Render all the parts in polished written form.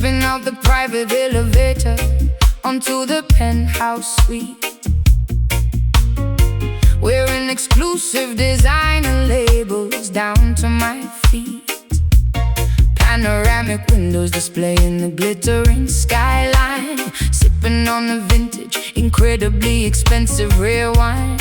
Stepping out the private elevator onto the penthouse suite, wearing exclusive designer labels down to my feet. Panoramic windows displaying the glittering skyline, sipping on the vintage, incredibly expensive rare wine.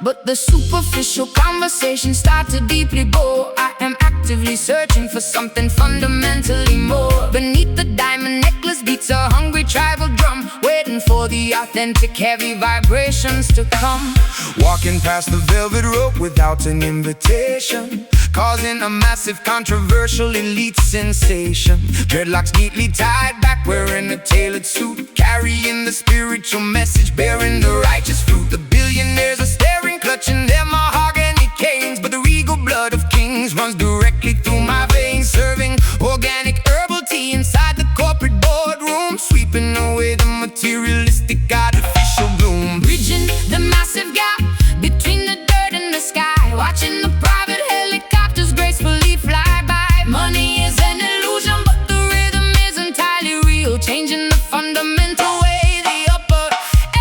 But the superficial conversations start to deeply bore. I am actively searching for something fundamentally more. Beneath the diamond necklace beats a hungry tribal drum, waiting for the authentic heavy vibrations to come. Walking past the velvet rope without an invitation, causing a massive controversial elite sensation. Dreadlocks neatly tied back, wearing a tailored suit, carrying the spiritual message, bearing the righteous fruit. The billionaires are staring, clutching their mahogany canes, but the regal blood of kings runs directly through my veins. Serving organic herbal tea inside the corporate boardroom, sweeping away the materialistic artificial bloom. Bridging the massive gap between the dirt and the sky, watching the private helicopters gracefully fly by. Money is an illusion, but the rhythm is entirely real, changing the fundamental way the upper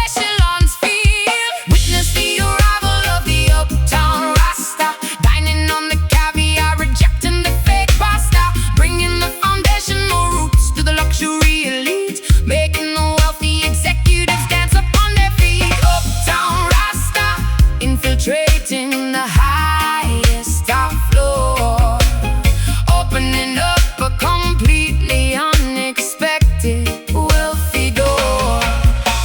echelons feel. Witness the arrival of the uptown Rasta, dining on the caviar, rejecting the fake pasta, bringing the foundational roots to the luxury elite, making the wealthy executives dance upon their feet. Uptown Rasta, infiltrating the highest top floor, opening up a completely unexpected wealthy door.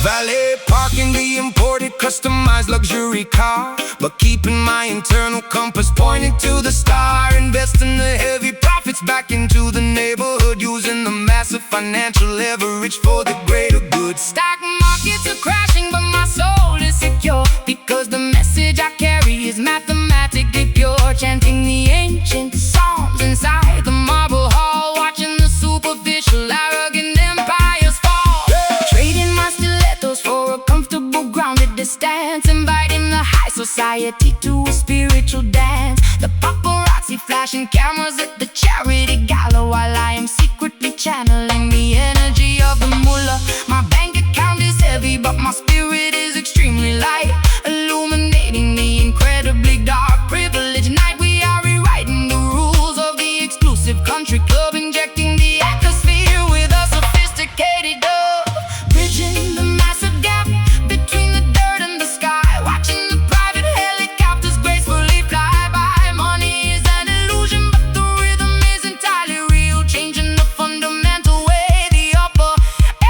Valet parking the imported customized luxury car, but keeping my internal compass pointing to the star. Investing the heavy profits back into the neighborhood, using the massive financial leverage for the greater good. Stock markets are crashing, but my soul is secure, because the message I carry is mathematically pure. Chanting the ancient psalms inside the marble hall, watching the superficial arrogant empires fall. Trading my stilettos for a comfortable grounded distance, inviting the high society to a spiritual dance. The paparazzi flashing cameras at the charity gala, while I am secretly channeling the energy of the mullah. My bank account is heavy, but my spirit is extremely light, illuminating the incredibly dark privileged night. We are rewriting the rules of the exclusive country club, injecting the atmosphere with a sophisticated dove. Bridging the massive gap between the dirt and the sky, watching the private helicopters gracefully fly by. Money is an illusion, but the rhythm is entirely real, changing the fundamental way the upper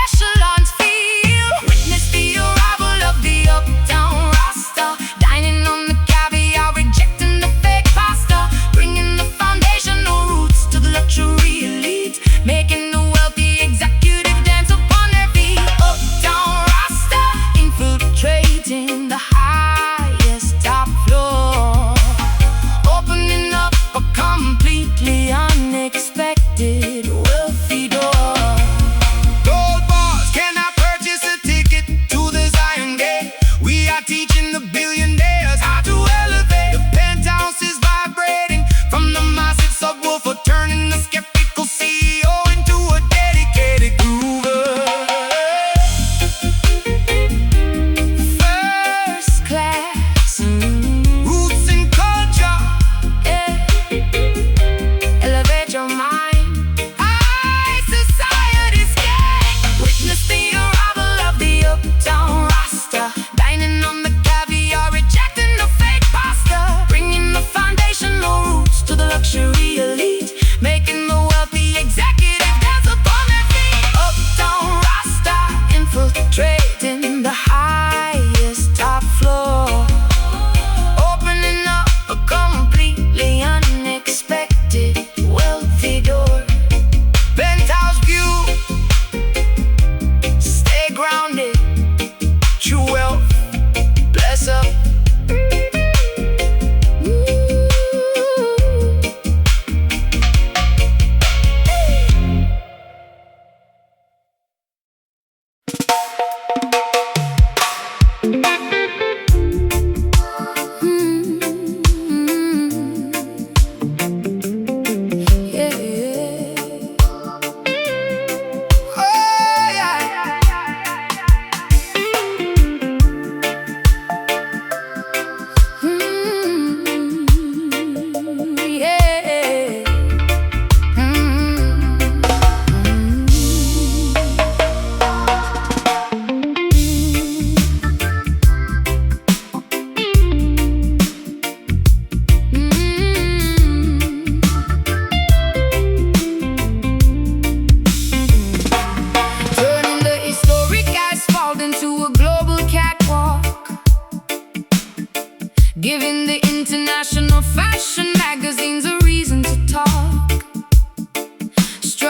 echelons feel. Witness the arrival of the uptown Rasta, dining on the caviar, rejecting the fake pasta, bringing the foundational roots to the luxury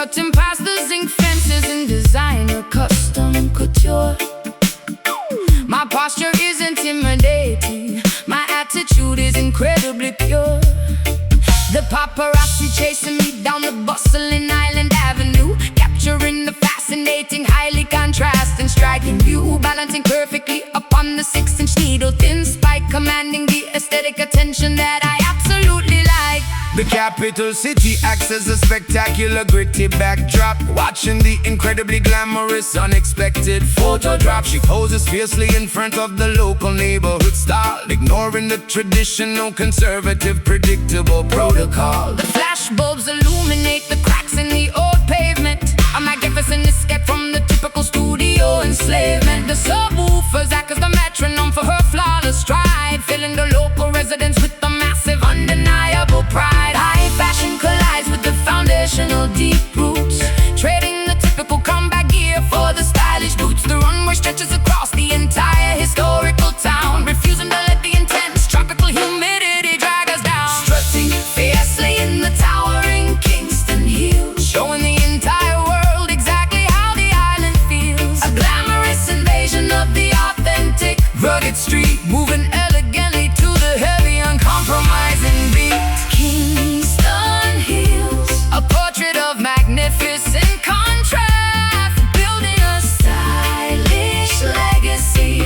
strutting past the zinc fences in designer custom couture. My posture is intimidating, my attitude is incredibly pure. The paparazzi chasing me down the bustling Island Avenue, capturing the fascinating, highly contrasting, striking view, balancing perfectly upon the 6-inch needle thin spike, commanding the aesthetic attention that I absolutely like. The capital city acts as a spectacular gritty backdrop, watching the incredibly glamorous unexpected photo drop. She poses fiercely in front of the local neighborhood style, ignoring the traditional conservative predictable protocol. The flash bulbs illuminate the cracks in the old pavement, a magnificent escape from the typical studio enslavement. The subwoofers act as the metronome for her flawless stride, filling the local residents with the massive undeniable pride. High fashion collides with the foundational deep roots, trading the typical combat gear for the stylish boots. The runway stretches across the entire historical town, refusing to let the intense tropical humidity drag us down. Strutting fiercely in the towering Kingston hills, showing the entire world exactly how the island feels. A glamorous invasion of the authentic rugged street, moving elegantly to the heavy, uncompromising beat. Kingston hills, a portrait of magnificent contrast, building a stylish legacy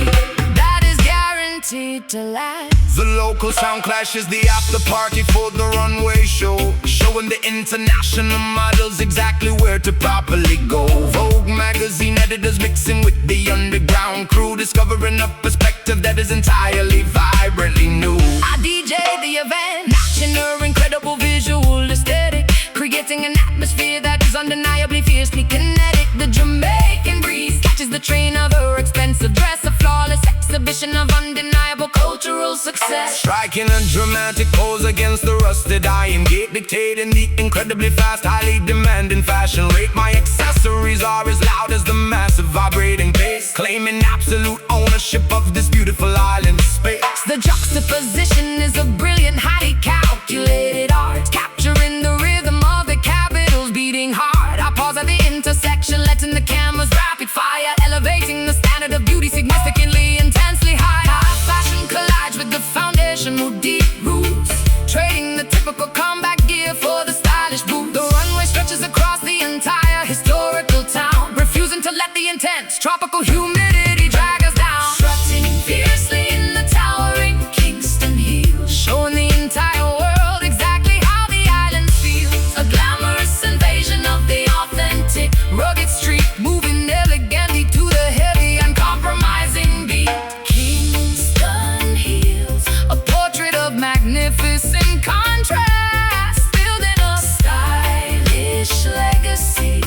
that is guaranteed to last. The local sound clashes the after party for the runway show, showing the international models exactly where to properly go. Vogue magazine editors mixing with the underground crew, discovering a perspective that is entirely vibrantly new. I DJ the event, matching her incredible visual aesthetic, creating an atmosphere that is undeniably fiercely kinetic. The Jamaican breeze catches the train of her expensive dress, a flawless exhibition of undeniable cultural success. Striking a dramatic pose against the rusted iron gate, dictating the incredibly fast, highly demanding fashion rate. My accessories are as loud as the massive vibrating bass, claiming absolute ownership of this beautiful island space. The juxtaposition is a brilliant, highly calculated art, capturing the rhythm of the capitals beating hard. I pause at the intersection, letting the cameras rapid fire, elevating the standard of beauty significantly, intensely high. High fashion collides with the foundational deep roots, trading the typical combat gear for the stylish boot. The runway stretches across the entire historical town, refusing to let the intense tropical humidity drag us down. Strutting fiercely in the towering Kingston hills, showing the entire world exactly how the island feels. A glamorous invasion of the authentic rugged street, moving elegantly to the heavy, uncompromising beat. Kingston hills, a portrait of magnificent contrast, building a stylish legacy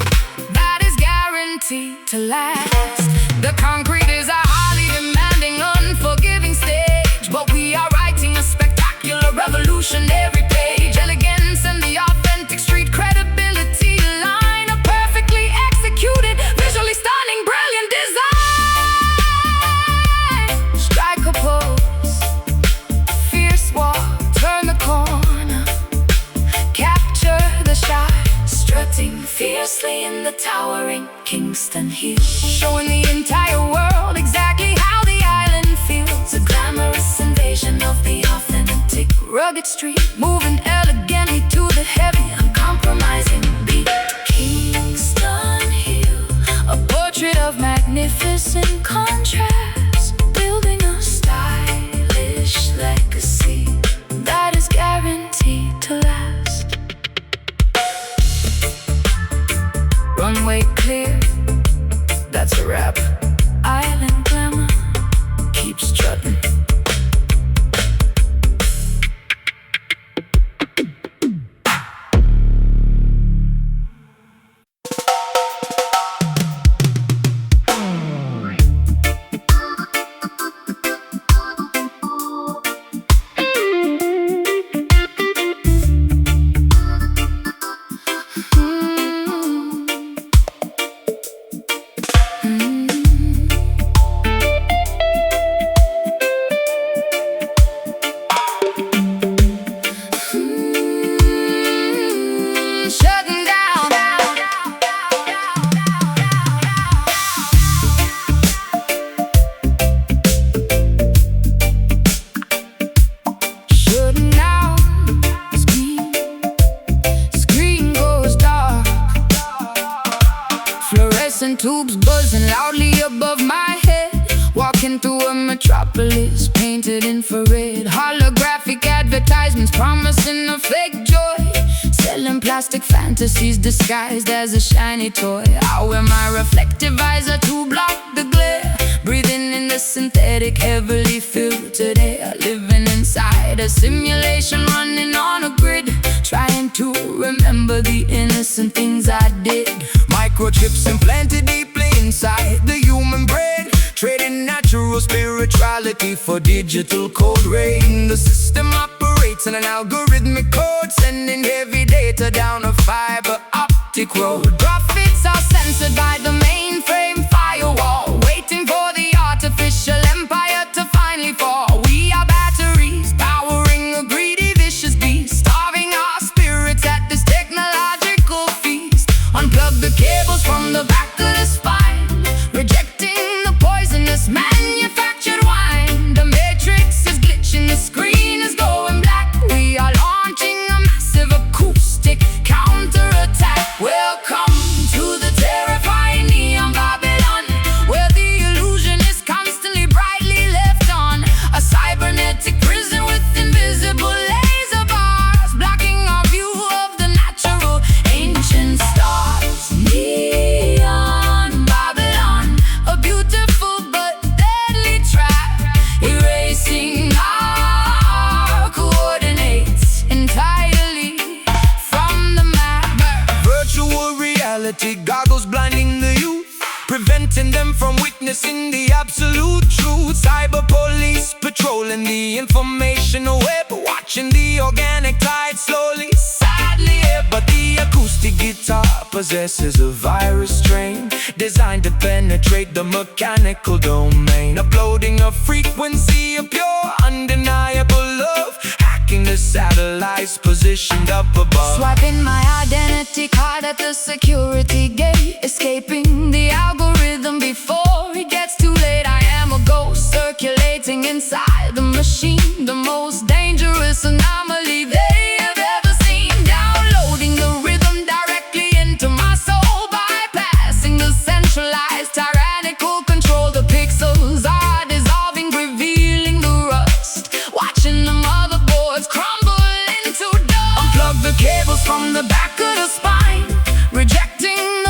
that is guaranteed to last. The concrete is a highly demanding, unforgiving stage, but we are writing a spectacular revolution every page. Elegance and the authentic street credibility line up perfectly executed, visually stunning, brilliant design. Strike a pose, fierce walk, turn the corner, capture the shot. Strutting fiercely in the towering Kingston hills, showing the entire world exactly how the island feels. A glamorous invasion of the authentic rugged street, moving elegantly to the heavy, uncompromising beat. Kingston Hill, a portrait of magnificent contrast, building a stylish legacy that is guaranteed to last. Runway clear, that's a wrap. Island glamour, keep strutting. Siren tubes buzzing loudly above my head. Walking through a metropolis painted infrared. Holographic advertisements promising a fake joy. Selling plastic fantasies disguised as a shiny toy. I wear my reflective visor to block the glare. Breathing in the synthetic, heavily filtered air. Living inside a simulation, running on a grid. Trying to remember the innocent things I did. Microchips implanted deeply inside the human brain. Trading natural spirituality for digital code rain. The system operates on an algorithmic code, sending heavy data down a fiber optic road. Profits are censored by the mainframe firewall, waiting for the artificial empire to finally fall. We are batteries powering a greedy, vicious beast, starving our spirits at this technological feast. Unplug the cables from the back of the spine, rejecting the poisonous manufactured wine. The matrix is glitching, the screen is going black. We are launching a massive acoustic counterattack. Welcome to the terrifying neon Babylon, where the illusion is constantly brightly left on. A cybernetic prison with invisible laser bars, blocking our view of the natural ancient stars. Neon Babylon, a beautiful but deadly trap, erasing our coordinates entirely from the map. Virtual reality goggles blinding the youth, preventing them from witnessing the absolute truth. Cyber police patrolling the informational web, watching the organic tide slowly, sadly ebb. But the acoustic guitar possesses a virus strain, designed to penetrate the mechanical domain. Uploading a frequency of pure, undeniable love, hacking the satellites positioned up above. Swiping my identity card at the security gate, escaping the algorithm before it gets too late. I am a ghost circulating inside the machine, the most dangerous anomaly they have ever seen. Downloading the rhythm directly into my soul, bypassing the centralized tyrannical control. The pixels are dissolving, revealing the rust, watching the motherboards crumble into dust. Unplug the cables From the back of the spine, rejecting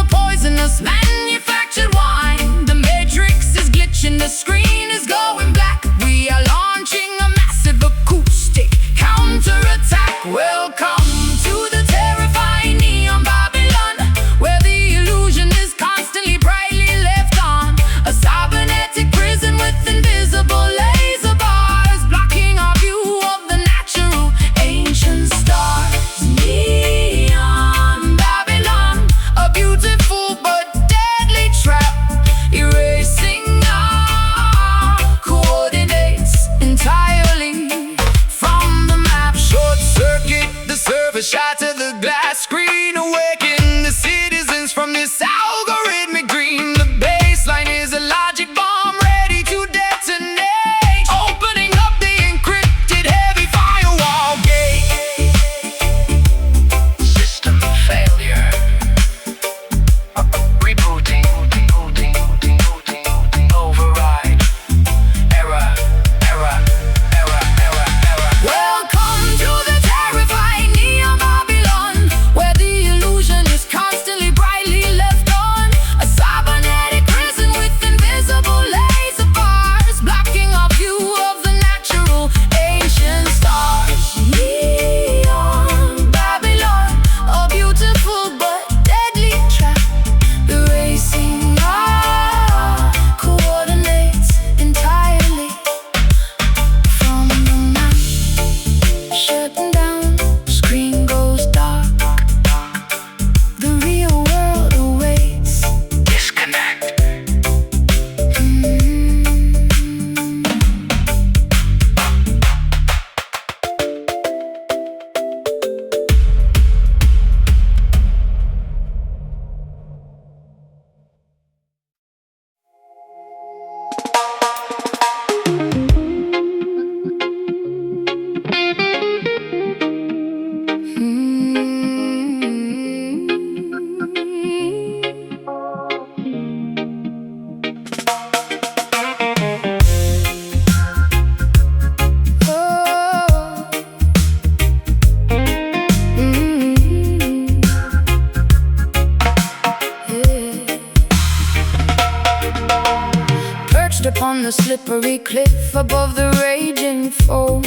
the slippery cliff above the raging foam,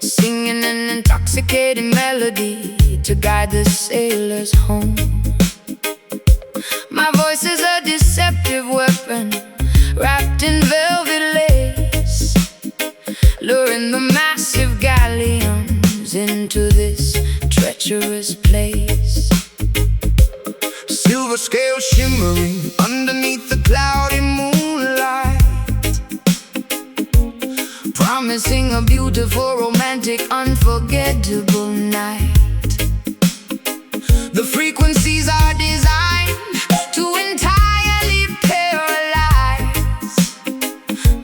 singing an intoxicating melody to guide the sailors home. My voice is a deceptive weapon wrapped in velvet lace, luring the massive galleons into this treacherous place. Silver scales shimmering underneath the cloudy moonlight, promising a beautiful, romantic, unforgettable night. the frequencies are designed To entirely paralyze,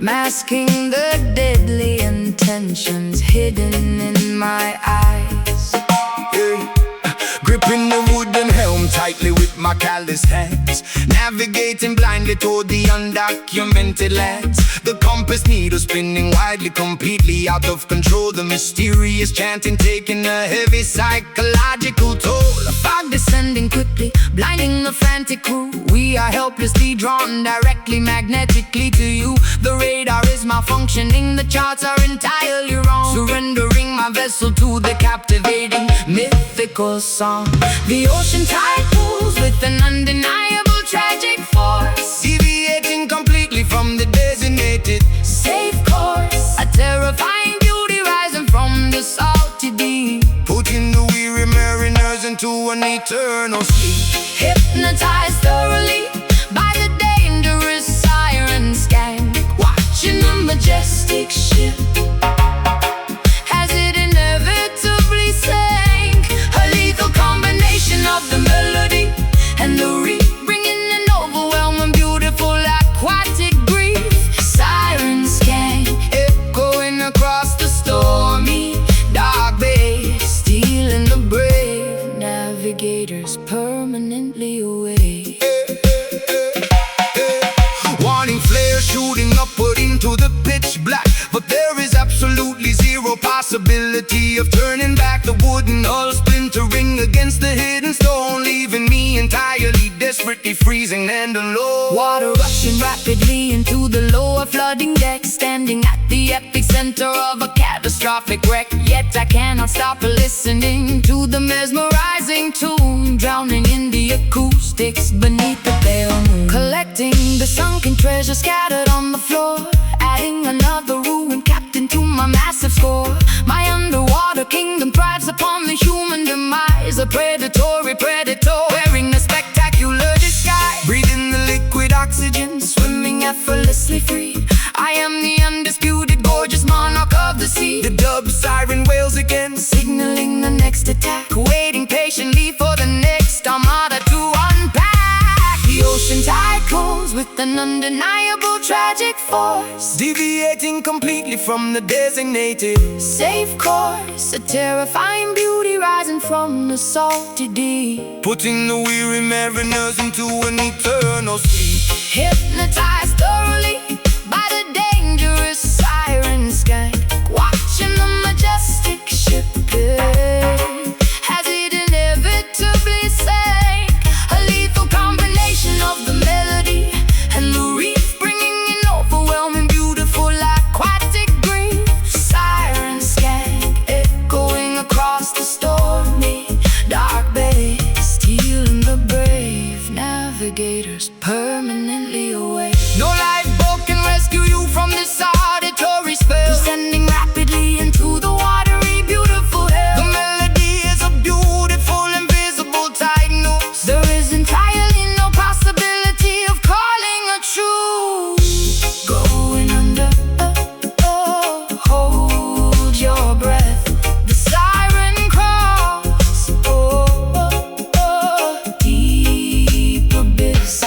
masking the deadly intentions hidden in my eyes. yeah. Gripping the wooden helm tightly with my calloused hands, navigating blindly toward the undocumented lands. The compass needle spinning widely, completely out of control. The mysterious chanting taking a heavy psychological toll. A fog descending quickly, blinding the frantic crew. We are helplessly drawn directly magnetically to you. The radar is malfunctioning, the charts are entirely wrong. Surrendering my vessel to the captivating mythical song. The ocean tide pulls with an undeniable tragic force, Deviating completely from the designated safe course. A terrifying beauty rising from the salty deep, putting the weary mariners into an eternal sleep. hypnotized thoroughly by the dangerous siren scan, watching the majestic ship as it inevitably sank. A lethal combination of the melody and the reef, bringing an overwhelming, beautiful, aquatic grief. Siren scan, Echoing across the stormy, dark bay, stealing the brave navigators permanently away. warning flares shooting upward into the pitch black, but there is absolutely zero possibility of turning back. The wooden hull splintering against the hidden stone, leaving me entirely, desperately freezing and alone. Water rushing rapidly into the lower flooding deck, standing at the epicenter of a catastrophic wreck. Yet I cannot stop listening to the mesmerizing tune, drowning in the acoustics beneath the pale moon. Collecting the sunken treasure scattered on the floor, adding another ruined captain to my massive score. My underwater kingdom thrives upon the human demise, a predatory predator wearing a spectacular disguise. Breathing the liquid oxygen, Swimming effortlessly free, I am the undisputed, gorgeous monarch of the sea. the dub siren wails again, Signaling the next attack, waiting patiently for the next armada to unpack. The ocean tide pulls with an undeniable tragic force, deviating completely from the designated safe course. A terrifying beauty rising from the salty deep, putting the weary mariners into an eternal sleep. hypnotized thoroughly by the dangerous siren scan, watching the majestic ship as it inevitably sank. A lethal combination of the melody and the reef, bringing an overwhelming, beautiful, aquatic grief. Siren scan, echoing across the stormy, dark bay, stealing the brave navigators permanently away. No lifeboat can rescue you from this auditory spell, Descending rapidly into the watery, beautiful hell. the melody is a beautiful, invisible tide noose. There is entirely no possibility of calling a truce. Going under, hold your breath. The siren calls, deep abyss.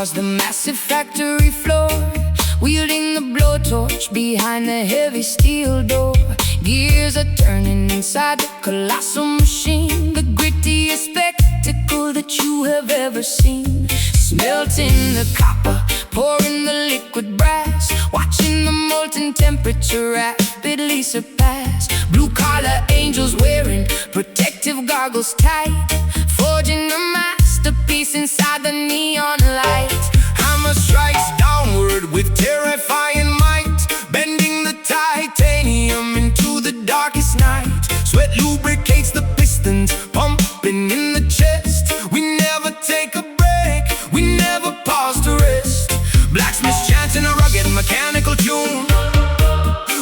across the massive factory floor, wielding the blowtorch behind the heavy steel door. Gears are turning inside the colossal machine, the grittiest spectacle that you have ever seen. Smelting the copper, pouring the liquid brass, watching the molten temperature rapidly surpass. Blue-collar angels wearing protective goggles tight, forging a masterpiece inside the neon light. Hammer strikes downward with terrifying might, bending the titanium into the darkest night. Sweat lubricates the pistons, pumping in the chest. We never take a break, we never pause to rest. Blacksmiths chanting a rugged mechanical tune,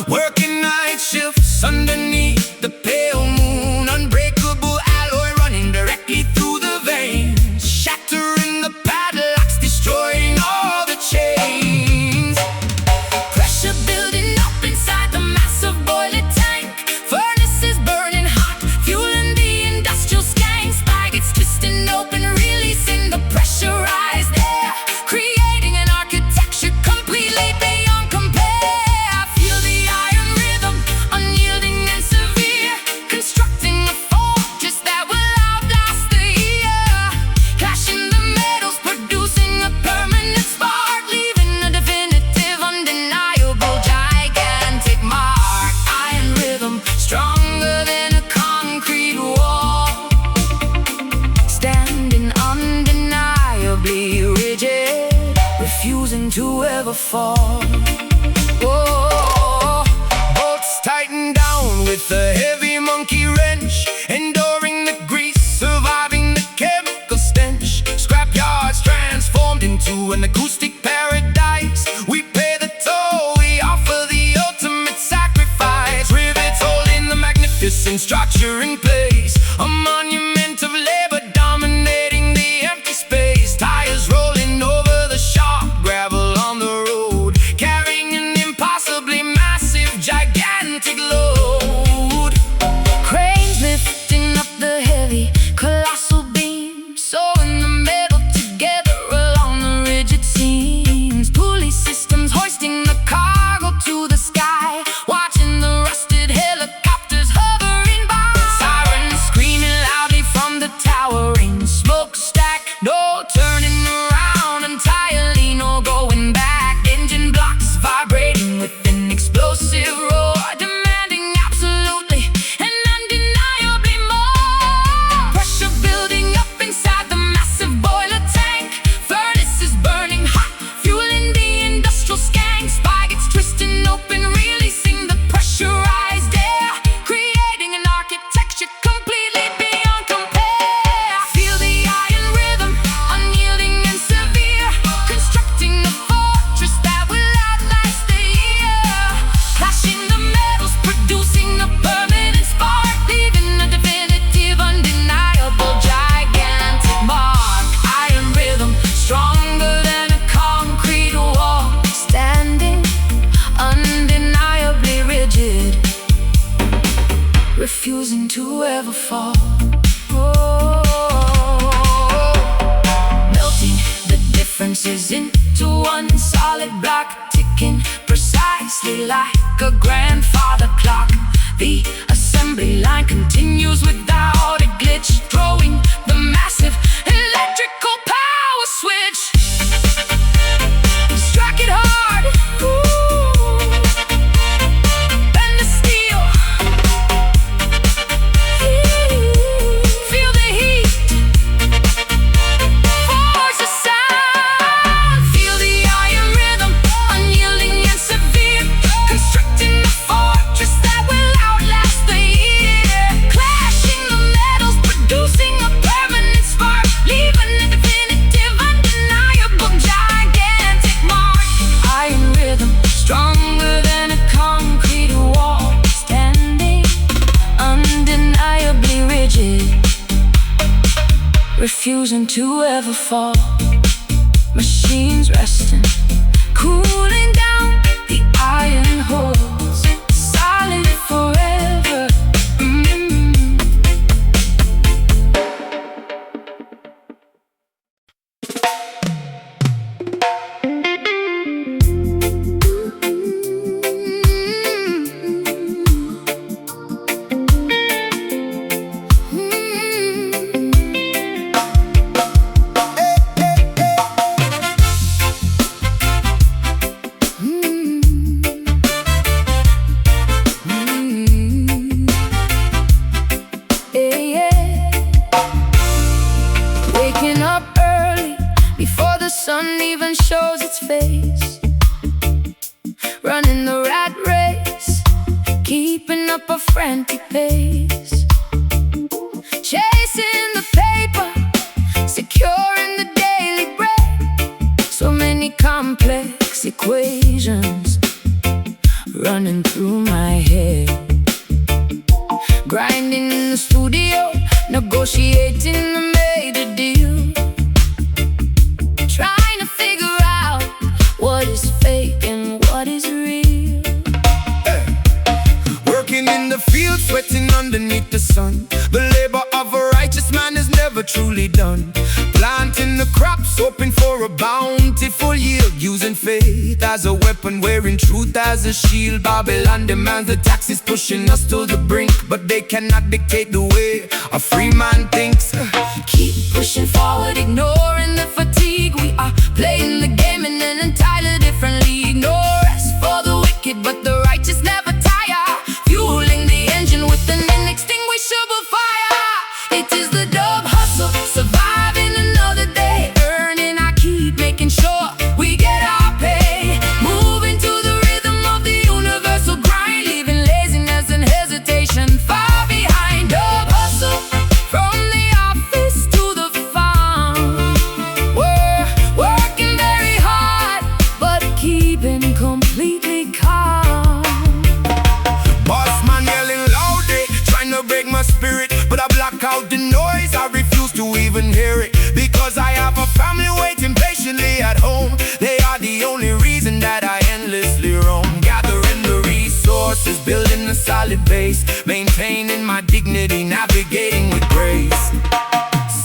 working night shifts underneath the pale moon. Unbreakable alloy running directly through the veins, shattering the padlocks, destroying all the chains. Pressure building up inside the massive boiler tank, furnaces burning hot, fueling the industrial skank. Spigots twisting open, releasing the pressurized air, creating an architecture completely beyond compare. I feel the iron rhythm, unyielding and severe, constructing a fortress that will outlast the year. Clashing the metals, producing a permanent spark, leaving a definitive, undeniable, gigantic mark. Iron rhythm, stronger than a concrete wall, standing undeniably rigid, refusing to ever fall. Oh, bolts tighten down with a heavy monkey wrench, enduring the grease, surviving the chemical stench. Scrapyards transformed into an acoustic paradise. We pay the toll, we offer the ultimate sacrifice. Rivets holding the magnificent structure in place, a monument of labor dominating the empty space. Tires rolling over the sharp gravel on the road, carrying an impossibly massive, gigantic load. Cranes lifting up the heavy, colossal beams, sewing the metal together along the rigid seams. Pulley systems hoisting the cargo to the sky, watching the rusted helicopters hovering by. Sirens screaming loudly from the towering smokestack, no turning around entirely, no going back. Engine blocks vibrating with an explosive roar, demanding absolutely and undeniably more. Pressure building up inside the massive boiler tank, furnaces burning hot, fueling the industrial skank. Spigots twisting open, releasing the pressurized air, creating an architecture completely beyond compare. Feel the iron rhythm, unyielding and severe, constructing a fortress that will outlast the year. Clashing the metals, producing a permanent spark, leaving a definitive, undeniable, gigantic mark. Iron rhythm, stronger than a concrete wall, standing undeniably rigid, refusing to ever fall. Melting the differences into one solid block, ticking precisely like a grandfather clock. The assembly line continues without a glitch, throwing the massive electrical power switch. Strike it hard, ooh, bend the steel, feel the heat, force the sound. Feel the iron rhythm, unyielding and severe, constructing a fortress that will outlast the year. Clashing the metals, producing a permanent spark, leaving a definitive, undeniable, gigantic mark. Iron rhythm, stronger than a concrete wall, standing undeniably rigid, refusing to ever fall. Machines resting, cooling down, the iron holds solid forever. and shows its face, running the rat race, keeping up a frantic pace, chasing the paper, securing the daily bread. So many complex equations running through my head, grinding in the studio, negotiating the major deal, trying to figure out what is fake and what is real. Working in the field, sweating underneath the sun. The labor of a righteous man is never truly done. Planting the crops, hoping for a bountiful yield, using faith as a weapon, wearing truth as a shield. Babylon demands the taxes, pushing us to the brink, but they cannot dictate the way a free man thinks. Keep pushing forward, ignoring the fatigue. We are playing the game in an entirely different league. No rest for the wicked, but the righteous never tire, fueling the engine with an inextinguishable fire. It is the dub hustle, surviving another day, earning. I keep making sure we get our pay, moving to the rhythm of the universal grind, leaving laziness and hesitation far behind. Dub hustle, from the office to the farm, we're working very hard, but keeping completely calm. Boss man yelling loudly, trying to break my spirit, but I block out the noise. I refuse to even hear it, because I have a family waiting patiently at home. They are the only reason that I endlessly roam, gathering the resources, building a solid base, maintaining my dignity, navigating with grace.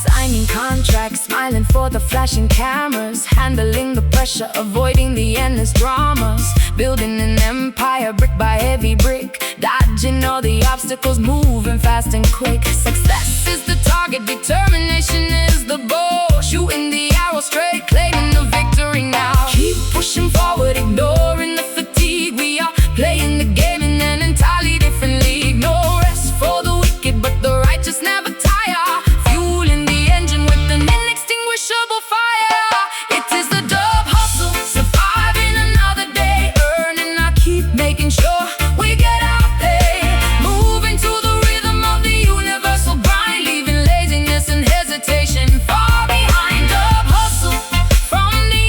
Signing contracts, smiling for the flashing cameras, handling the pressure, avoiding the endless dramas, building an empire brick by every brick, dodging all the obstacles, moving fast and quick. Success is the target, determination is the goal, shooting the arrow straight, claiming the victory now. Keep pushing forward, ignoring the fatigue. We are playing the game in an entirely different league. No rest for the wicked, but the righteous never tire, fueling the engine with an inextinguishable fire. It is the dub hustle, surviving another day, earning. I keep making sure we get our pay, moving to the rhythm of the universal grind, leaving laziness and hesitation far behind. Dub hustle, from the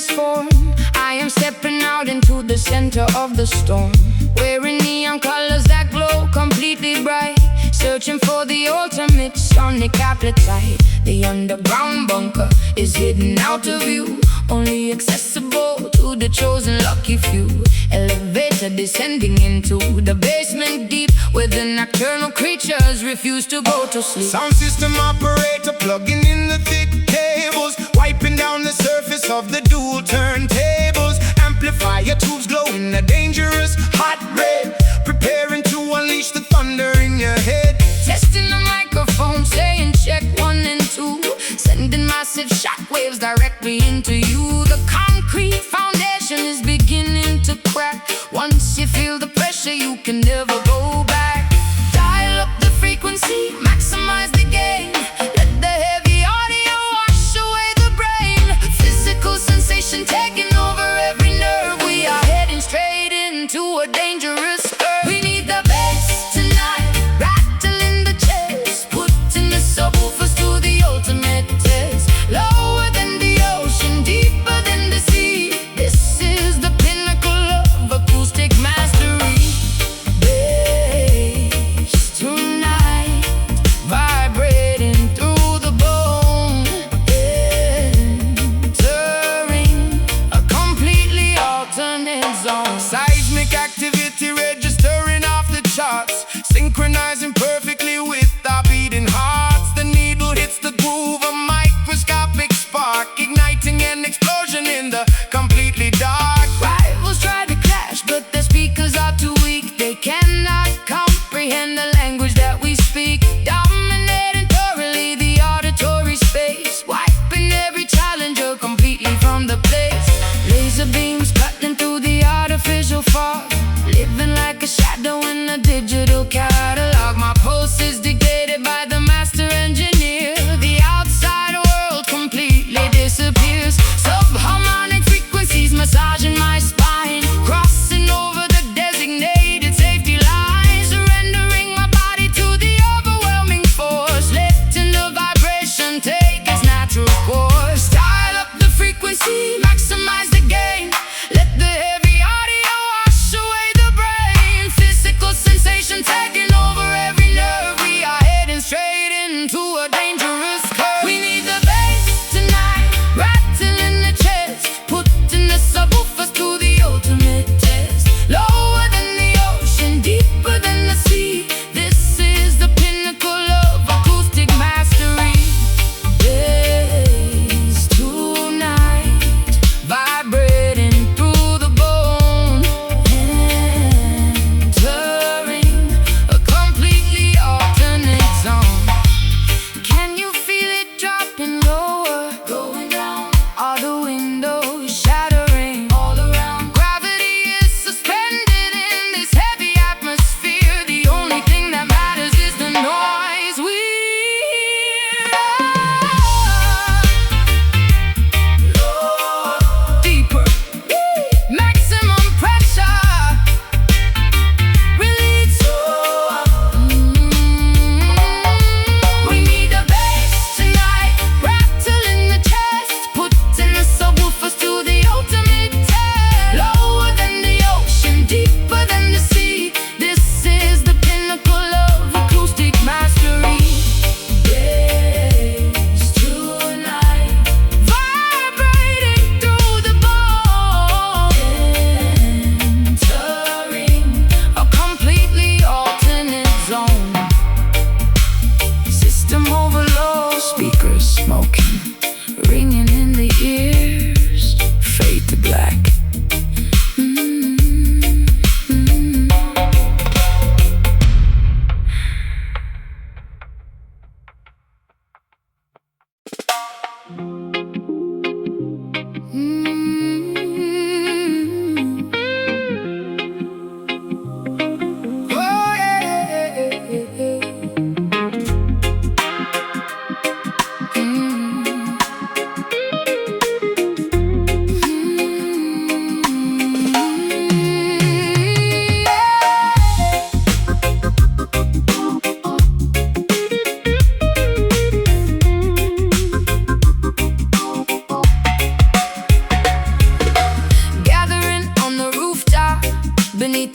transform. I am stepping out into the center of the storm, wearing neon colors that glow completely bright, searching for the ultimate sonic appetite. The underground bunker is hidden out of view, only accessible to the chosen lucky few. Elevator descending into the basement deep, where the nocturnal creatures refuse to go to sleep. Sound system operator plugging in the thick cables, wiping down the surface of the dual turntables. Amplifier tubes glow in a dangerous hot red, preparing to unleash the thunder in your head. Testing the microphone, saying check 1 and 2, sending massive shockwaves directly into you. The concrete foundation is beginning to crack. Once you feel the pressure, you can never go back. Dial up the frequency, maximize the gain, let the heavy audio wash away the brain. Physical sensation taking over every nerve. We are heading straight into a dangerous curve. We need the bass tonight, rattling the chest, putting the subwoofers to the ultimate test. Lower than the ocean, deeper than the sea, this is the pinnacle of acoustic mastery.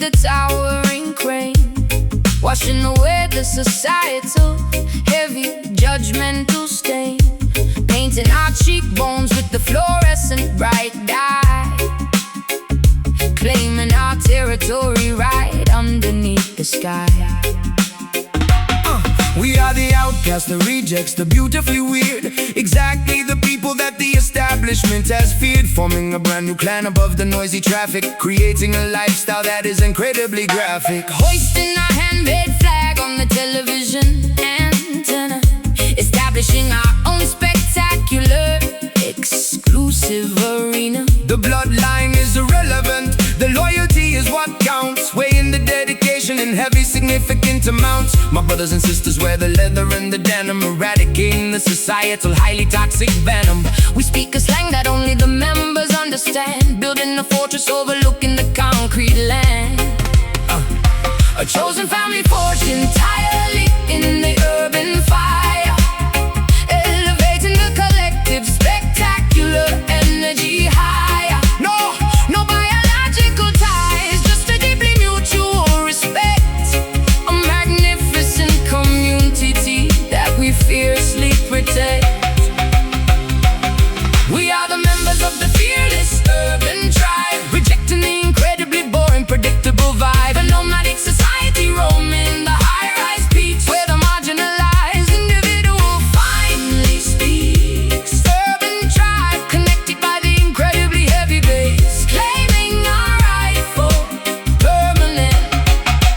the towering crane, washing away the societal heavy judgmental stain, painting our cheekbones with the fluorescent bright dye, claiming our territory right underneath the sky. We are the outcasts, the rejects, the beautifully weird, exactly the people that the establishment has feared, forming a brand new clan above the noisy traffic, creating a lifestyle that is incredibly graphic, Hoisting our handmade flag on the television antenna, establishing our own spectacular, exclusive arena. The bloodline is irrelevant, the loyalty is what counts, weighing the dedication in heavy significant amounts. My brothers and sisters wear the leather and the denim, eradicating the societal highly toxic venom. We speak a slang that only the members understand, building a fortress overlooking the concrete land. A chosen family forged entirely in the urban fire, elevating the collective spectacular energy higher. No biological ties, just a deeply mutual respect, a magnificent community that we fiercely protect. We are the members of the fearless urban tribe, rejecting the incredibly boring, predictable vibe. A nomadic society roaming the high-rise peaks, where the marginalized individual finally speaks. Urban tribe, connected by the incredibly heavy bass, claiming our right for permanent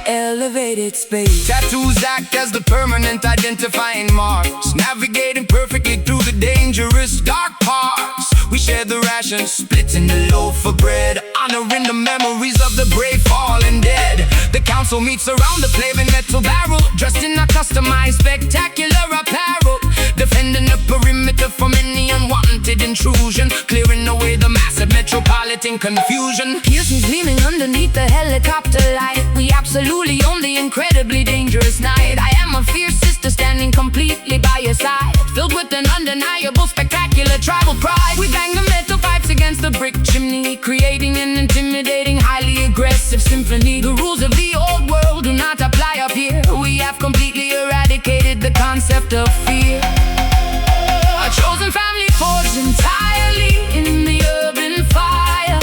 elevated space. Tattoos act as the permanent identifying marks, navigating perfectly through the dangerous dark parts. We share the rations, splitting the loaf for bread, honoring the memories of the brave fallen dead. The council meets around the flaming metal barrel, dressed in a customized spectacular apparel, defending the perimeter from any unwanted intrusion, clearing away the massive metropolitan confusion. Piercings gleaming underneath the helicopter light, we absolutely own the incredibly dangerous night. I am a fierce sister standing completely by your side, filled with an undeniable spectacular tribal pride. We bang the metal pipes against the brick chimney, creating an intimidating, highly aggressive symphony. The rules of the old world do not apply up here. We have completely eradicated the concept of fear. A chosen family forged entirely in the urban fire,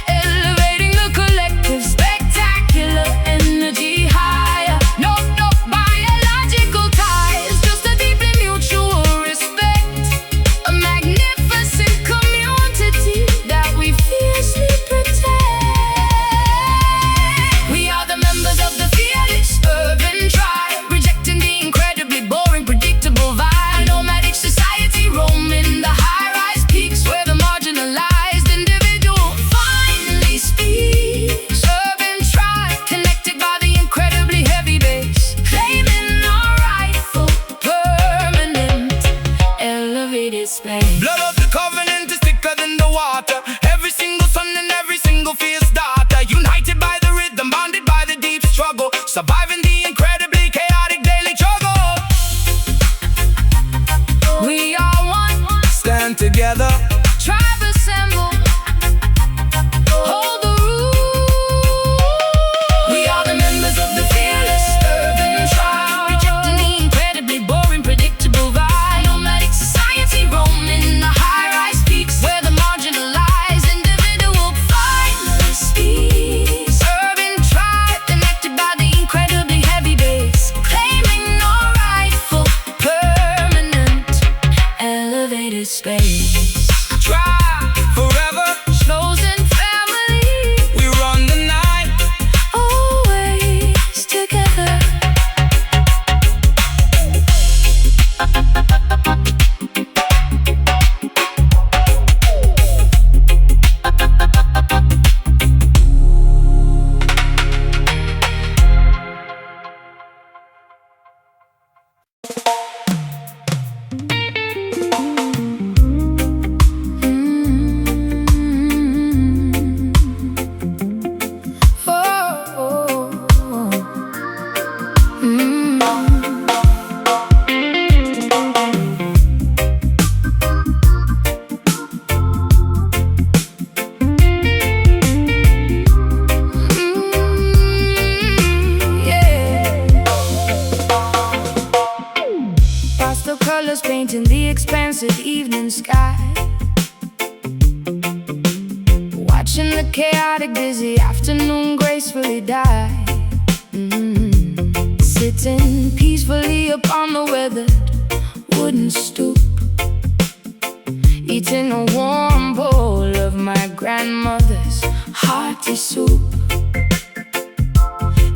elevating the collective spectacular energy higher. No biological ties, just a deeply mutual respect, a magnificent community that we fiercely protect. We are the members of the fearless urban tribe, rejecting the incredibly boring, predictable watching the chaotic busy afternoon gracefully die. Sitting peacefully upon the weathered wooden stoop, eating a warm bowl of my grandmother's hearty soup.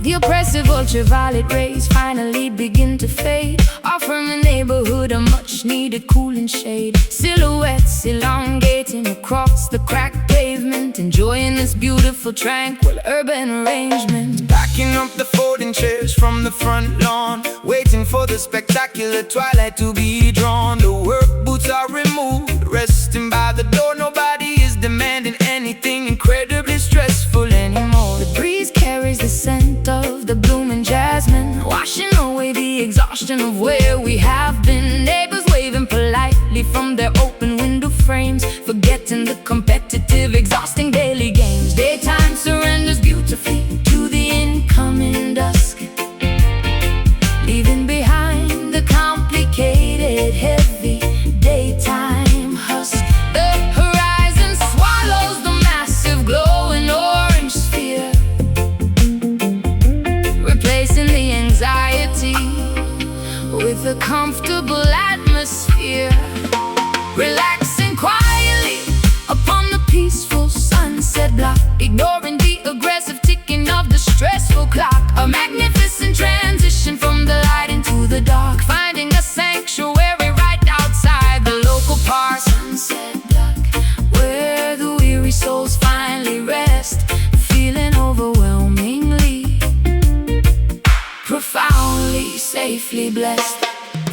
The oppressive ultraviolet rays finally begin to fade, offering the neighborhood a much-needed cooling shade. Silhouettes elongating across the cracked pavement, enjoying this beautiful, tranquil urban arrangement. Packing up the folding chairs from the front lawn, waiting for the spectacular twilight to be drawn. The work boots are removed, resting by the door. Nobody is demanding anything incredibly stressful anymore. The breeze carries the scent of the blooming jasmine, washing away the exhaustion of where we have been. Neighbors waving politely from their open window frames, forgetting the competitive, exhausting daily games. Daytime surrenders beautifully to the incoming dusk, leaving behind the complicated, heavy daytime husk. The horizon swallows the massive glowing orange sphere, replacing the anxiety with a comfortable atmosphere. Relaxing quietly upon the peaceful sunset block, ignoring the aggressive ticking of the stressful clock. A magnificent transition from the light into the dark, finding a sanctuary right outside the local park. Sunset block, where the weary souls finally rest, feeling overwhelmingly, profoundly, safely blessed.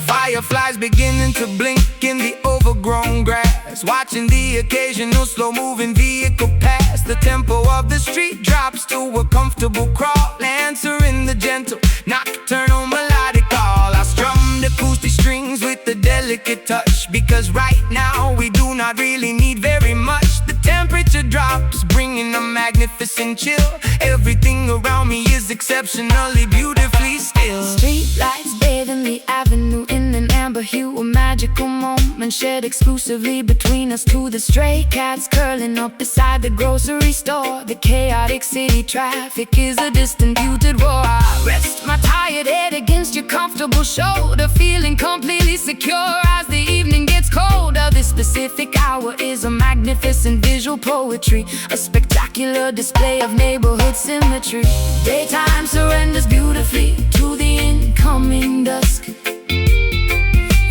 Fireflies beginning to blink in the overgrown grass, watching the occasional slow-moving vehicle pass. The tempo of the street drops to a comfortable crawl, answering the gentle, nocturnal melodic call. I strum the acoustic strings with a delicate touch, because right now we do not really need very much. The temperature drops, bringing a magnificent chill. Everything around me is exceptionally beautifully still. Street lights bathing the avenue in an amber hue, a magical moment shared exclusively between us two. The stray cats curling up beside the grocery store. The chaotic city traffic is a distant muted roar. I rest my tired head against your comfortable shoulder, feeling completely secure as the evening gets colder. This specific hour is a magnificent visual poetry, a spectacular display of neighborhood symmetry. Daytime surrenders beautifully to the incoming dusk,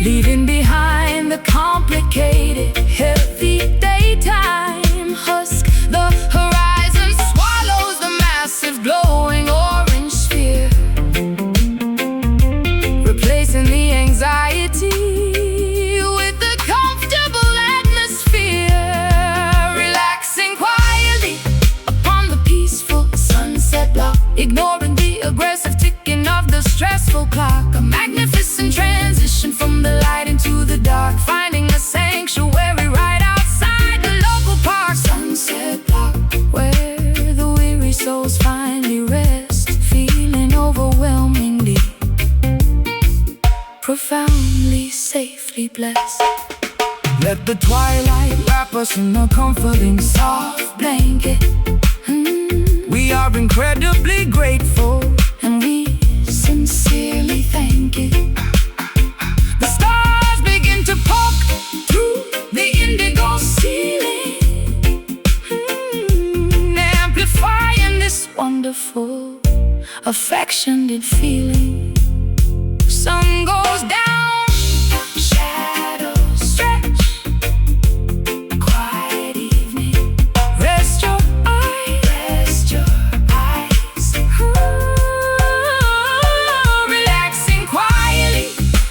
leaving behind the complicated, heavy daytime husk. The horizon swallows the massive glowing orange sphere, replacing the anxiety with a comfortable atmosphere. Relaxing quietly upon the peaceful sunset block, ignoring the aggressive ticking of the stressful clock. A magnificent transition from the light into the dark, finding a sanctuary right outside the local park. Sunset block, where the weary souls finally rest, feeling overwhelmingly, profoundly, safely blessed. Let the twilight Wrap us in a comforting soft blanket. We are incredibly grateful, And we sincerely thank it. The stars begin to poke through the indigo ceiling, amplifying this wonderful, affectionate feeling. Sun goes down, shadows stretch, quiet evening. Rest your eyes, relaxing quietly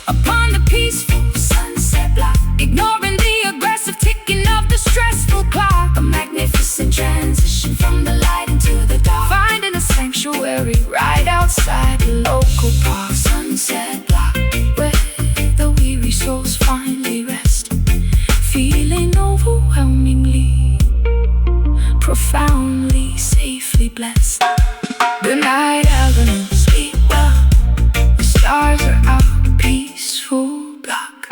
upon the peaceful sunset block, ignoring the aggressive ticking of the stressful clock. A magnificent transition from the light into the dark, finding a sanctuary right outside the local park. Sunset block, where the weary souls finally rest, feeling overwhelmingly, profoundly, safely blessed. The night avenue, sleep well, the stars are out, peaceful block.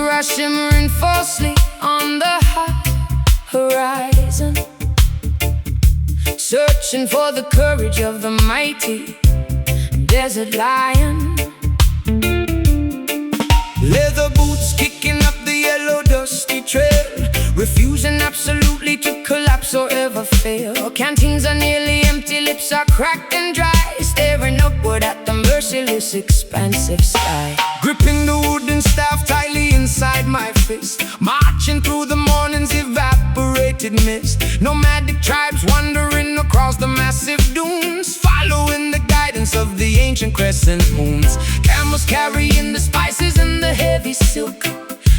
are shimmering falsely on the high horizon, searching for the courage of the mighty desert lion. Leather boots kicking up the yellow dusty trail, refusing absolutely to collapse or ever fail. Canteens are nearly empty, lips are cracked and dry, staring upward at the merciless expansive sky. Gripping the wooden staff tightly inside my fist, marching through the morning's evaporated mist. Nomadic tribes wandering across the massive dunes, following the guidance of the ancient crescent moons. Camels carrying the spices and the heavy silk,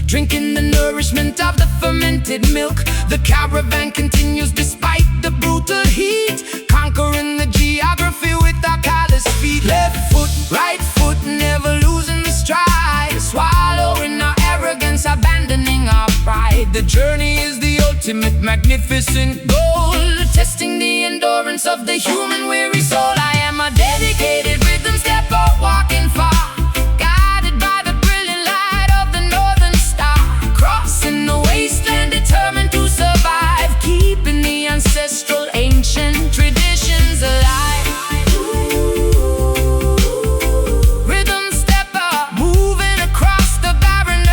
drinking the nourishment of the fermented milk. The caravan continues despite the brutal heat, conquering the geography with our callous feet. Left foot, right foot, never losing the stride, swallowing our arrogance, abandoning our pride. The journey is the ultimate magnificent goal, testing the endurance of the human weary soul. I am a dedicated rhythm stepper, walking far, guided by the brilliant light of the northern star, crossing the wasteland, determined to survive, keeping the ancestral ancient traditions alive. Rhythm stepper, moving across the barren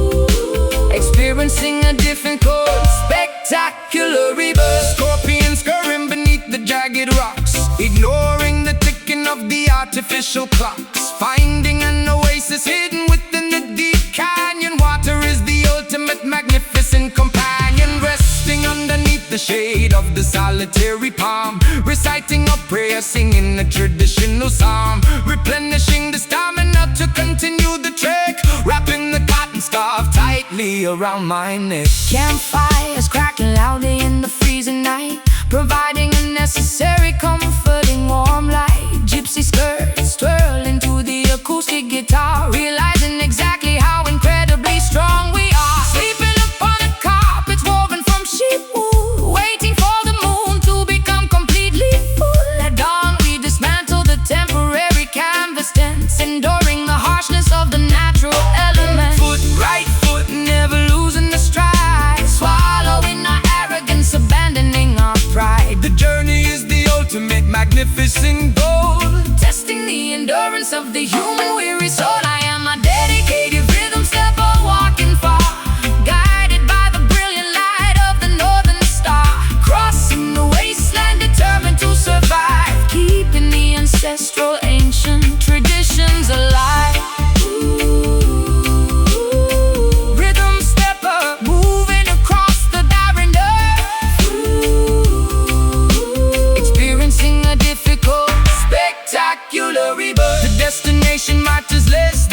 earth, experiencing a difficult, spectacular rebirth. Scorpions scurrying beneath the jagged rocks, ignoring the ticking of the artificial clocks, finding an oasis hidden within the deep canyon. Water is the ultimate magnificent companion, resting underneath the shade of the solitary palm, reciting a prayer, singing a traditional psalm, replenishing the stamina to continue the trek, wrapping the cotton scarf tightly around my neck. Campfires crackling loudly in the freezing night, providing a necessary comforting warm light. Gypsy skirts twirling to the acoustic guitar, realizing exactly how incredibly strong we are. Sleeping upon a carpet woven from sheep wool, waiting for the moon to become completely full. At dawn we dismantle the temporary canvas tents, enduring the harshness of the natural element. Foot, right foot, Never losing the stride, swallowing our arrogance, abandoning our pride. the journey is the ultimate magnificent goal, Testing the endurance of the human weary soul. I am a dedicated rhythm stepper, walking far, guided by the brilliant light of the northern star, crossing the wasteland, determined to survive, keeping the ancestral ancient traditions alive. Rhythm stepper, moving across the barren earth, experiencing a difficult, spectacular rebirth. the destination matters less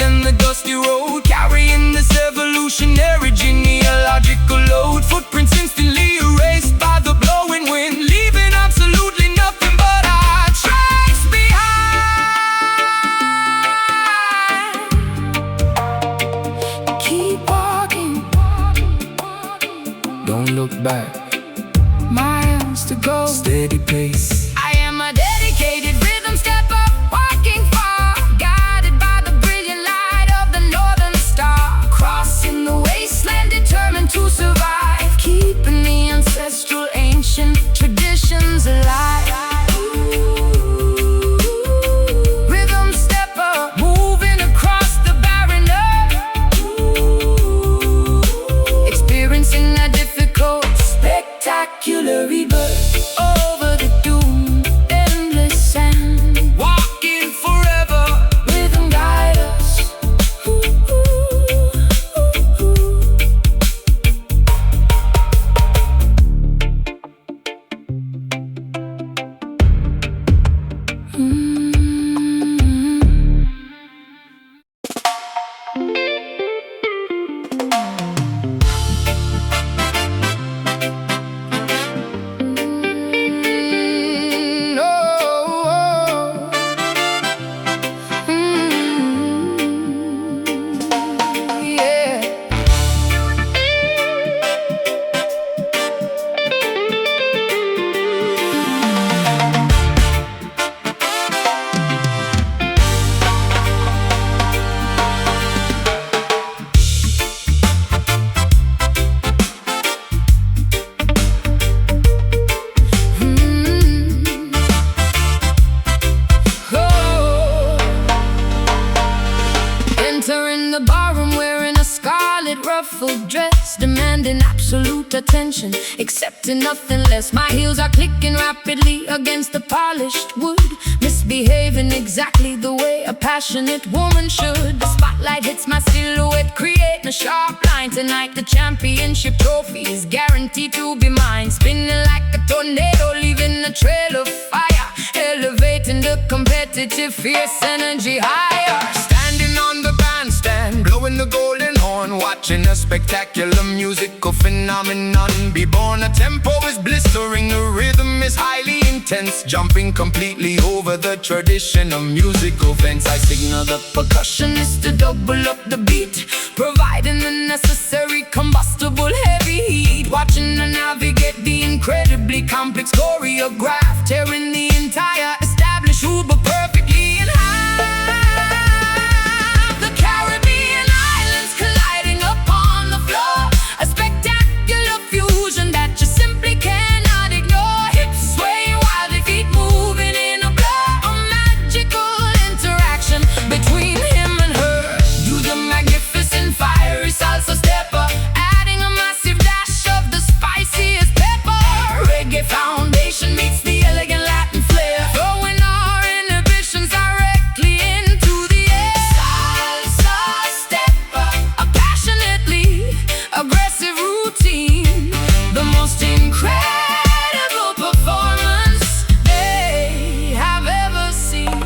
colorful dress, demanding absolute attention, accepting nothing less. My heels are clicking rapidly against the polished wood, misbehaving exactly the way a passionate woman should. The spotlight hits my silhouette, creating a sharp line. Tonight the championship trophy is guaranteed to be mine. Spinning like a tornado, leaving a trail of fire, elevating the competitive, fierce energy higher. Standing on the bandstand, blowing the golden horn, watching a spectacular musical phenomenon be born. A tempo is blistering, the rhythm is highly intense, jumping completely over the traditional musical fence. I signal the percussionist to double up the beat, providing the necessary combustible heavy heat. Watching her navigate the incredibly complex choreograph, tearing the entire established Uber perfectly in half. The Caribbean islands colliding upon the floor, a spectacular fusion that you simply cannot ignore. Hips swaying while the feet moving in a blur, a magical interaction between him and her. Do the magnificent fiery salsa stepper, adding a massive dash of the spiciest pepper. Reggae foundation meets the elegant Latin flair, throwing our inhibitions directly into the air. Salsa stepper, a passionately aggressive routine, the most incredible performance they have ever seen.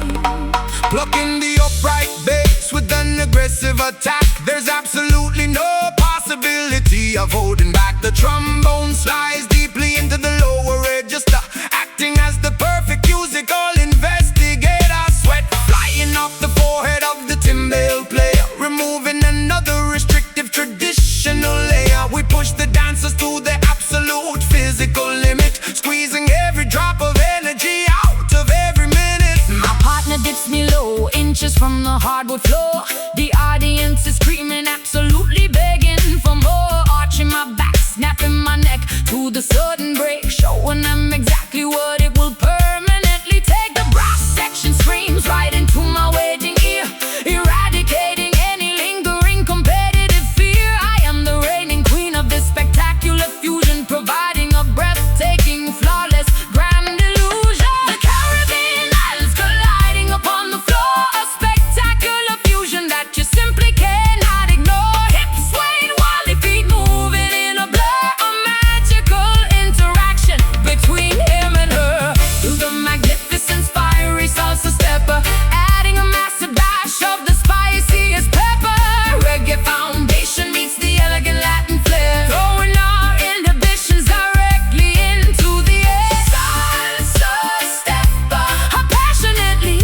Plucking the upright bass with an aggressive attack, there's absolutely no possibility of holding back. The trombone slides deeply into the lower register, acting as the perfect musical investigator. Sweat flying off the forehead of the timbale player, removing another restrictive traditional layer. We push the dancers to their absolute physical limit, squeezing every drop of energy out of every minute. My partner dips me low, inches from the hardwood floor. The audience is screaming, absolutely begging for more. Arching my back, snapping my neck to the sudden break, showing them exactly what it will permanently take. The brass section screams right into my waiting ear, eradicating any lingering competitive fear. I am the reigning queen of this spectacular fusion, providing a breathtaking, flawless, grand illusion. The Caribbean islands colliding upon the floor, a spectacular fusion that you simply cannot ignore. Hips swaying while the feet moving in a blur, a magical interaction between him and her. Do the magnificent fiery salsa stepper, adding a massive dash of the spiciest pepper. Reggae foundation meets the elegant Latin flair, throwing our inhibitions directly into the air. Salsa stepper, a passionately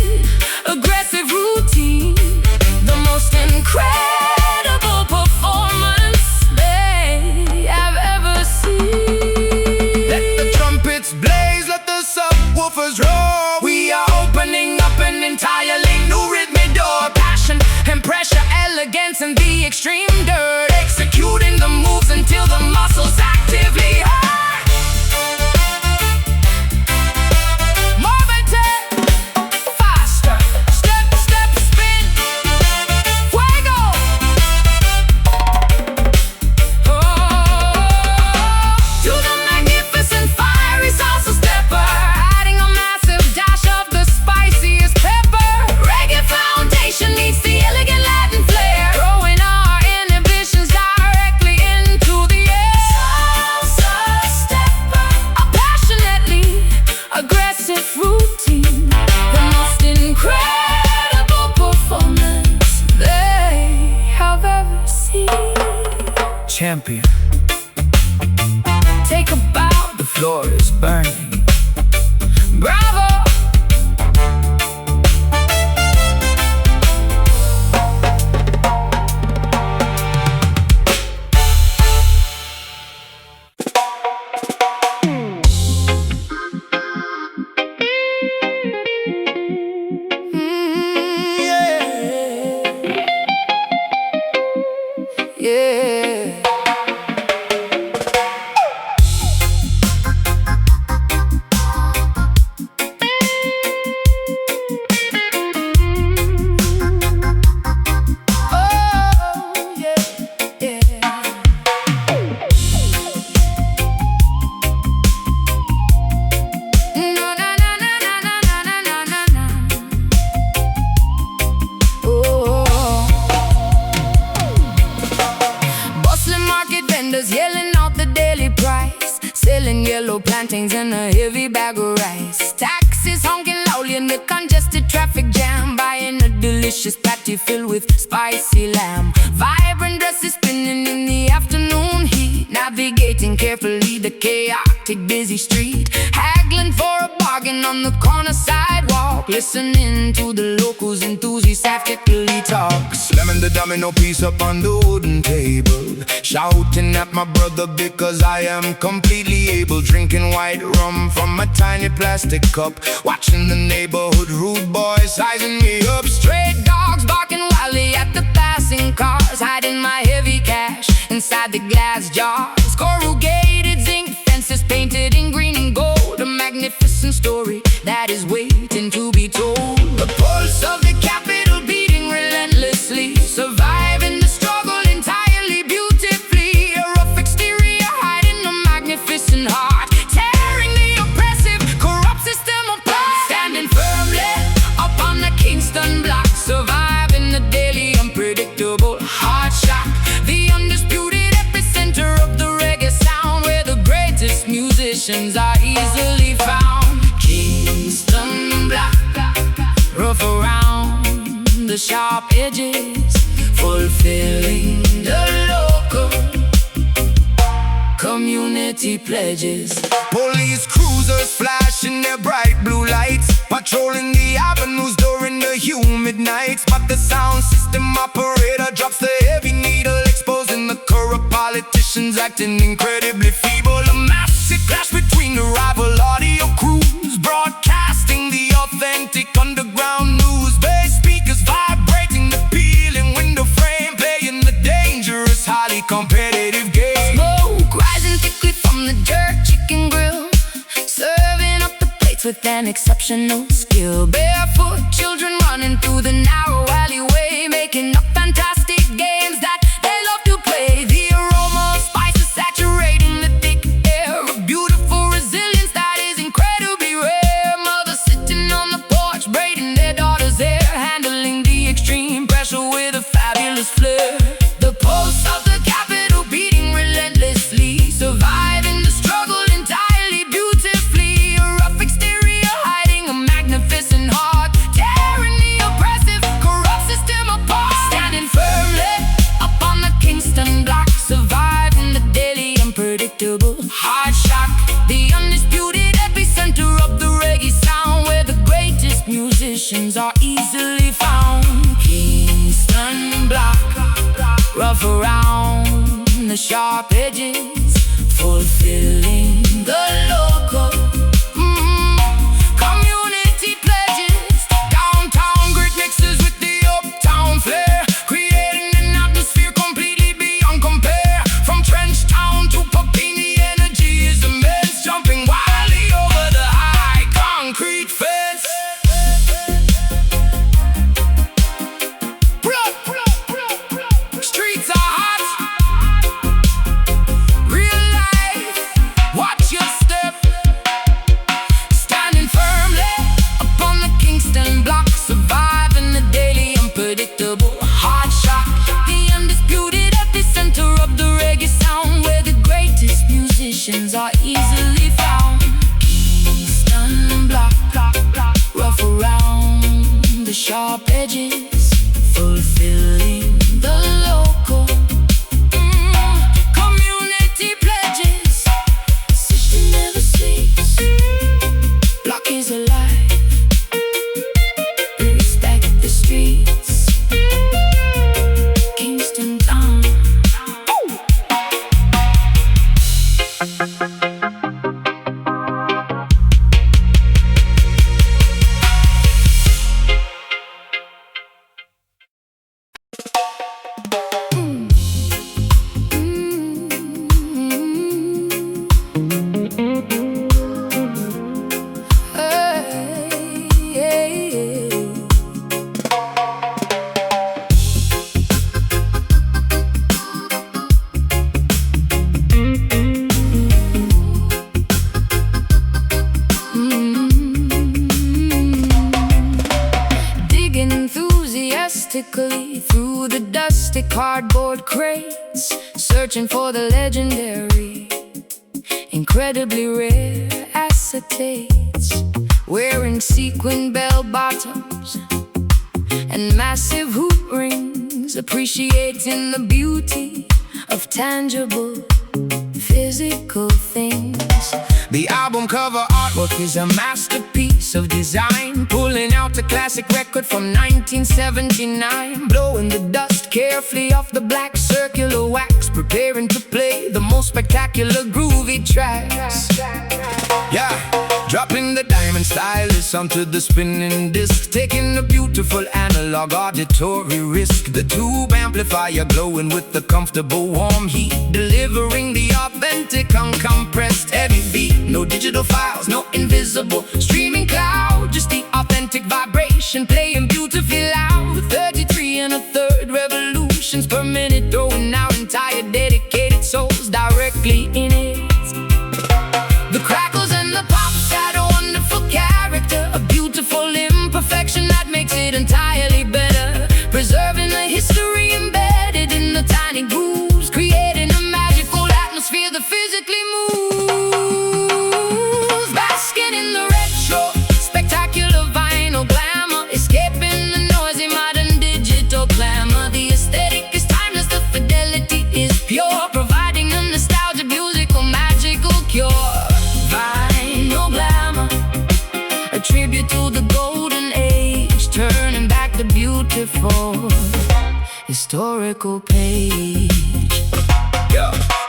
aggressive routine, the most incredible performance they have ever seen. Let the trumpets blaze, let the subwoofers roar. We are opening up an entirely new rhythmic door. Passion and pressure, elegance and the extreme dirt, executing the moves until the muscles actively hurt. More than faster, step, step, spin, fuego. To the magnificent fiery salsa stepper, adding a massive dash of the spiciest pepper. Reggae foundation meets the elegant Latin flair, throwing our inhibitions directly into the air. Salsa stepper, a passionately aggressive routine, the most incredible performance they have ever seen. Champion, Take a bow, the floor is burning. bravo. Yeah. plantains and a heavy bag of rice. Taxis honking loudly in the congested traffic jam, buying a delicious patty filled with spicy lamb. Vibrant dresses spinning in the afternoon heat, navigating carefully the chaotic busy street, haggling for a bargain on the corner sidewalk, listening to the locals enthusiastically talk. Slamming the domino piece up on the wooden table, shouting at my brother because I am completely able, drinking white rum from a tiny plastic cup, watching the neighborhood rude boys sizing me up. Stray dogs barking wildly at the passing cars, hiding my heavy cash inside the glass jars. Corrugated zinc fences painted in green and gold, a magnificent story that is waiting to be told. The pulse of the capital beating relentlessly, surviving the struggle entirely beautifully. A rough exterior hiding a magnificent heart, tearing the oppressive, corrupt system apart. Standing firmly up on the Kingston block, surviving the daily unpredictable hard shock. The undisputed epicenter of the reggae sound, where the greatest musicians are easily found. Kingston block, rough around the sharp edges, fulfilling the local community pledges. Police cruisers flashing their bright blue lights, patrolling the avenues during the humid nights. But the sound system operator drops the heavy needle, exposing the corrupt politicians acting incredibly feeble. A massive clash between the rival audio crews, broadcasting the authentic underground news. Bass speakers vibrating the peeling window frame, playing the dangerous, highly competitive game. Smoke rising thickly from the jerk chicken grill, serving up the plates with an exceptional skill. Barefoot children running through the narrow alleyway, making up fantastic games that they love to play. The aroma of spices saturating the thick air, a beautiful resilience that is incredibly rare. Mothers sitting on the porch, braiding their daughters' hair, handling the extreme pressure with a fabulous flair. The pulse of the capital beating relentlessly, surviving the struggle entirely beautifully. A rough exterior hiding a magnificent heart, tearing the oppressive, corrupt system apart. Standing firmly up on the Kingston block, surviving the daily unpredictable hard shock. The undisputed epicenter of the reggae sound, where the greatest musicians are easily found. Kingston block, rough around the sharp edges, fulfilling the local community pledges. Downtown great mixes with the uptown flair, creating an atmosphere completely beyond compare. From Trench Town to Papine, the energy is immense, jumping wildly over the high concrete fence. Streets are hot, real life, watch your step. Standing firmly upon the Kingston block, surviving the daily unpredictable hard shock. The undisputed epicenter of the reggae sound, where the greatest musicians are easily found. Kingston block, rough around the sharp edges, fulfilling the local community pledges. City never sleeps, block is alive, respect the streets. Kingston town. Enthusiastically through the dusty cardboard crates, searching for the legendary, incredibly rare acetates, wearing sequin bell-bottoms and massive hoop rings, appreciating the beauty of tangible, physical things. The album cover artwork is a masterpiece of design, pulling out a classic record from 1979, blowing the dust carefully off the black circular wax, preparing to play the most spectacular groovy tracks. Yeah, dropping the diamond stylus onto the spinning disc, taking a beautiful analog auditory risk. The tube amplifier glowing with the comfortable warm heat, delivering the authentic uncompressed heavy beat. No digital files, no invisible streaming cloud, just the authentic vibration playing beautifully loud. 33 1/3 revolutions per minute, throwing out entire dedicated souls directly in it. The crackles and the pops add a wonderful character, a beautiful imperfection that makes it entirely better, preserving the history embedded in the tiny grooves, creating a magical atmosphere that physically moves. Basking in the retro, spectacular vinyl glamour, escaping the noisy modern digital glamour. The aesthetic is timeless, the fidelity is pure, providing a nostalgic musical magical cure. Vinyl glamour, a tribute to the golden age, turning back the beautiful historical page.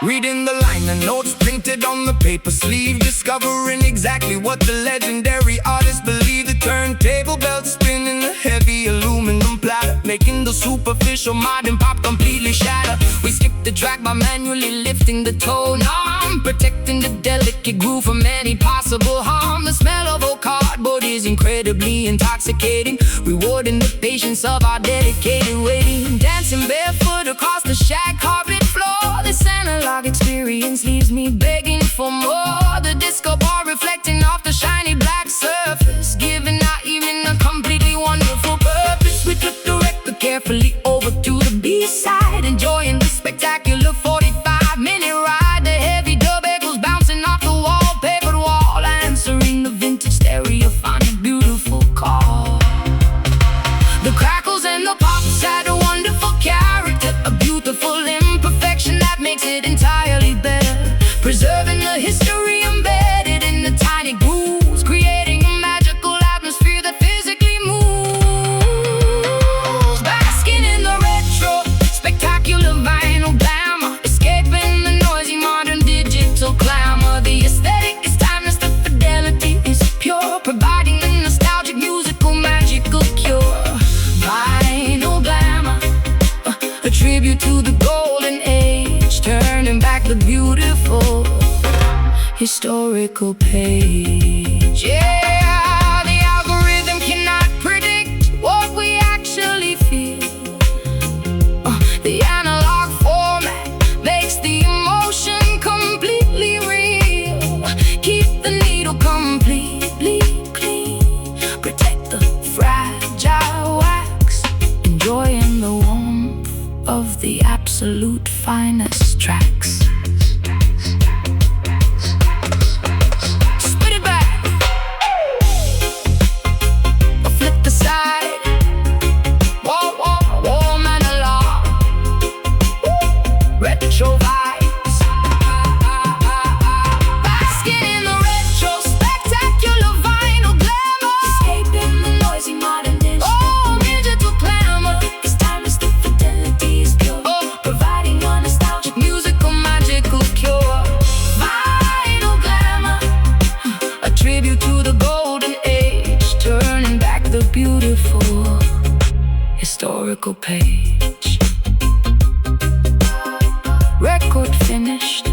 Reading the liner notes printed on the paper sleeve, discovering exactly what the legendary artist believed. The turntable belt spinning, a heavy aluminum platter, making the superficial modern pop completely shatter. We skip the track by manually lifting the tone arm, protecting the delicate groove from any possible harm. The smell of old cardboard is incredibly intoxicating, rewarding the patience of our dedicated waiting. Dancing barefoot across the shag carpet floor, this analog experience leaves me begging for more. The disco ball reflecting off the shiny black surface, giving our evening a completely wonderful purpose. We took the record carefully over to the B-side, enjoying the spectacular 45-minute ride. The heavy dub echoes bouncing off the wallpapered wall, answering the vintage stereophonic beautiful call. The crackles and the pops add a wonderful character, a beautiful imperfection that makes it entirely better, preserving the history embedded in the tiny grooves, creating a magical atmosphere that physically moves. Basking in the retro, spectacular vinyl glamour, escaping the noisy modern digital glamour. The aesthetic is timeless, the fidelity is pure, providing a nostalgic musical magical cure. Vinyl glamour, a tribute to the golden age, turning back the beautiful historical page. Yeah, the algorithm cannot predict what we actually feel. The analog format makes the emotion completely real. Keep the needle completely clean, protect the fragile wax, enjoying the warmth of the absolute finest tracks. Spit it back, or flip the side. Whoa, whoa, warm analog, retro vibes. Basking in the retro, spectacular vinyl glamour, escaping the noisy modern digital. Oh, digital glamour, it's timeless, the fidelity is pure, providing a nostalgic musical magical cure. Vinyl glamour, a tribute to the golden age, turning back the beautiful historical page. Record finished,